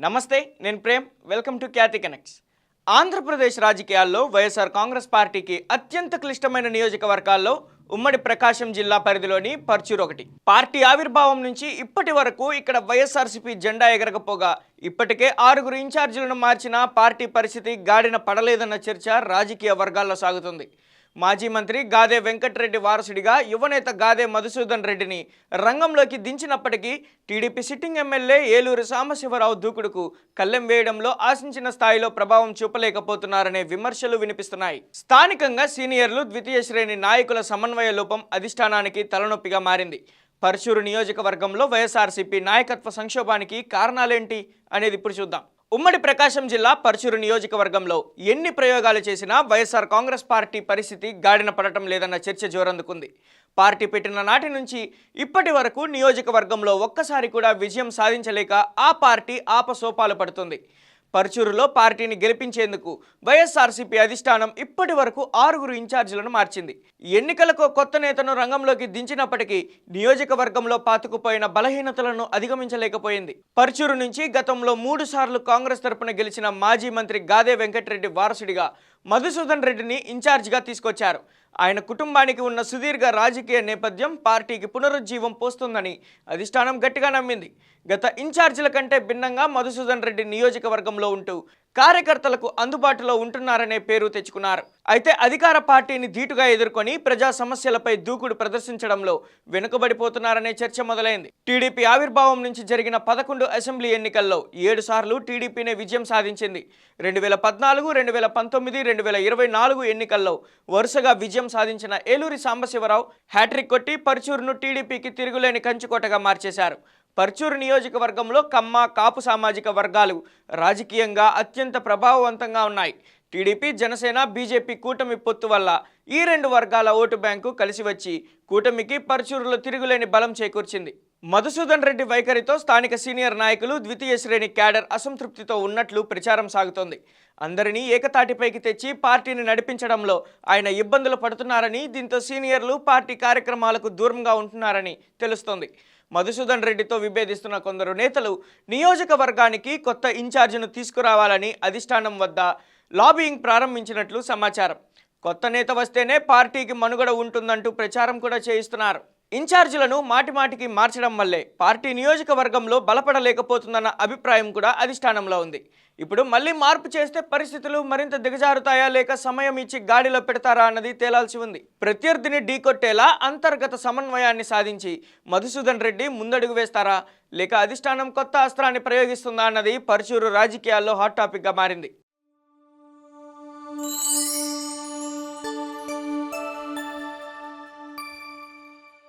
నమస్తే, నేను Prem. Welcome to Khyati connects. Andhra Pradesh రాజకీయాల్లో వైఎస్ఆర్ కాంగ్రెస్ పార్టీకి అత్యంత క్లిష్టమైన నియోజకవర్గాల్లో ఉమ్మడి ప్రకాశం జిల్లా పరిధిలోని పర్చూరు ఒకటి. పార్టీ ఆవిర్భావం నుంచి ఇప్పటి వరకు ఇక్కడ వైఎస్ఆర్సీపీ జెండా ఎగరకపోగా ఇప్పటికే 6 ఇన్ఛార్జీలను మార్చినా పార్టీ పరిస్థితి గాడిన పడలేదన్న చర్చ రాజకీయ వర్గాల్లో సాగుతుంది. మాజీ మంత్రి గాదే వెంకటరెడ్డి వారసుడిగా యువనేత గాదే మధుసూదన్ రెడ్డిని రంగంలోకి దించినప్పటికీ TDP sitting MLA Eluru Sambasivarao దూకుడుకు కళ్ళెం వేయడంలో ఆశించిన స్థాయిలో ప్రభావం చూపలేకపోతున్నారనే విమర్శలు వినిపిస్తున్నాయి. స్థానికంగా సీనియర్లు, ద్వితీయ శ్రేణి నాయకుల సమన్వయ లోపం అధిష్టానానికి తలనొప్పిగా మారింది. పర్చూరు నియోజకవర్గంలో వైఎస్ఆర్సీపీ నాయకత్వ సంక్షోభానికి కారణాలేంటి అనేది ఇప్పుడు చూద్దాం. ఉమ్మడి ప్రకాశం జిల్లా పర్చూరు నియోజకవర్గంలో ఎన్ని ప్రయోగాలు చేసినా వైఎస్ఆర్ కాంగ్రెస్ పార్టీ పరిస్థితి గాడిన పడటం లేదన్న చర్చ జోరందుకుంది. పార్టీ పెట్టిన నాటి నుంచి ఇప్పటి వరకు నియోజకవర్గంలో ఒక్కసారి కూడా విజయం సాధించలేక ఆ పార్టీ ఆపసోపాలు పడుతుంది. పర్చూరులో పార్టీని గెలిపించేందుకు వైఎస్ఆర్సీపీ అధిష్టానం ఇప్పటి వరకు 6 ఇన్ఛార్జీలను మార్చింది. ఎన్నికలకు కొత్త నేతను రంగంలోకి దించినప్పటికీ నియోజకవర్గంలో పాతుకుపోయిన బలహీనతలను అధిగమించలేకపోయింది. పర్చూరు నుంచి గతంలో 3 సార్లు కాంగ్రెస్ తరపున గెలిచిన మాజీ మంత్రి గాదే వెంకటరెడ్డి వారసుడిగా మధుసూదన్ రెడ్డిని ఇన్ఛార్జిగా తీసుకొచ్చారు. ఆయన కుటుంబానికి ఉన్న సుదీర్ఘ రాజకీయ నేపథ్యం పార్టీకి పునరుజ్జీవం పోస్తుందని అధిష్టానం గట్టిగా నమ్మింది. గత ఇన్ఛార్జీల కంటే భిన్నంగా మధుసూదన్ రెడ్డి నియోజకవర్గంలో ఉంటూ కార్యకర్తలకు అందుబాటులో ఉంటున్నారనే పేరు తెచ్చుకున్నారు. అయితే అధికార పార్టీని ధీటుగా ఎదుర్కొని ప్రజా సమస్యలపై దూకుడు ప్రదర్శించడంలో వెనుకబడిపోతున్నారనే చర్చ మొదలైంది. టీడీపీ ఆవిర్భావం నుంచి జరిగిన 11 అసెంబ్లీ ఎన్నికల్లో 7 సార్లు టీడీపీనే విజయం సాధించింది. 2014, 2019, 2024 ఎన్నికల్లో వరుసగా విజయం సాధించిన ఏలూరి సాంబశివరావు హ్యాట్రిక్ కొట్టి పర్చూరును టీడీపీకి తిరుగులేని కంచుకోటగా మార్చేశారు. పర్చూరు నియోజకవర్గంలో కమ్మ, కాపు సామాజిక వర్గాలు రాజకీయంగా అత్యంత ప్రభావవంతంగా ఉన్నాయి. టీడీపీ, జనసేన, బీజేపీ కూటమి పొత్తు వల్ల ఈ 2 వర్గాల ఓటు బ్యాంకు కలిసి వచ్చి కూటమికి పర్చూరులో తిరుగులేని బలం చేకూర్చింది. మధుసూదన్ రెడ్డి వైఖరితో స్థానిక సీనియర్ నాయకులు, ద్వితీయ శ్రేణి క్యాడర్ అసంతృప్తితో ఉన్నట్లు ప్రచారం సాగుతోంది. అందరినీ ఏకతాటిపైకి తెచ్చి పార్టీని నడిపించడంలో ఆయన ఇబ్బందులు పడుతున్నారని, దీంతో సీనియర్లు పార్టీ కార్యక్రమాలకు దూరంగా ఉంటున్నారని తెలుస్తోంది. మధుసూదన్ రెడ్డితో విభేదిస్తున్న కొందరు నేతలు నియోజకవర్గానికి కొత్త ఇన్ఛార్జిను తీసుకురావాలని అధిష్టానం వద్ద లాబియింగ్ ప్రారంభించినట్లు సమాచారం. కొత్త నేత వస్తేనే పార్టీకి మనుగడ ఉంటుందంటూ ప్రచారం కూడా చేయిస్తున్నారు. ఇన్ఛార్జీలను మాటిమాటికి మార్చడం వల్లే పార్టీ నియోజకవర్గంలో బలపడలేకపోతుందన్న అభిప్రాయం కూడా అధిష్టానంలో ఉంది. ఇప్పుడు మళ్ళీ మార్పు చేస్తే పరిస్థితులు మరింత దిగజారుతాయా, లేక సమయం ఇచ్చి గాడిలో పెడతారా అన్నది తేలాల్సి ఉంది. ప్రత్యర్థిని ఢీకొట్టేలా అంతర్గత సమన్వయాన్ని సాధించి మధుసూదన్ రెడ్డి ముందడుగు వేస్తారా, లేక అధిష్టానం కొత్త అస్త్రాన్ని ప్రయోగిస్తుందా అన్నది పర్చూరు రాజకీయాల్లో హాట్ టాపిక్గా మారింది.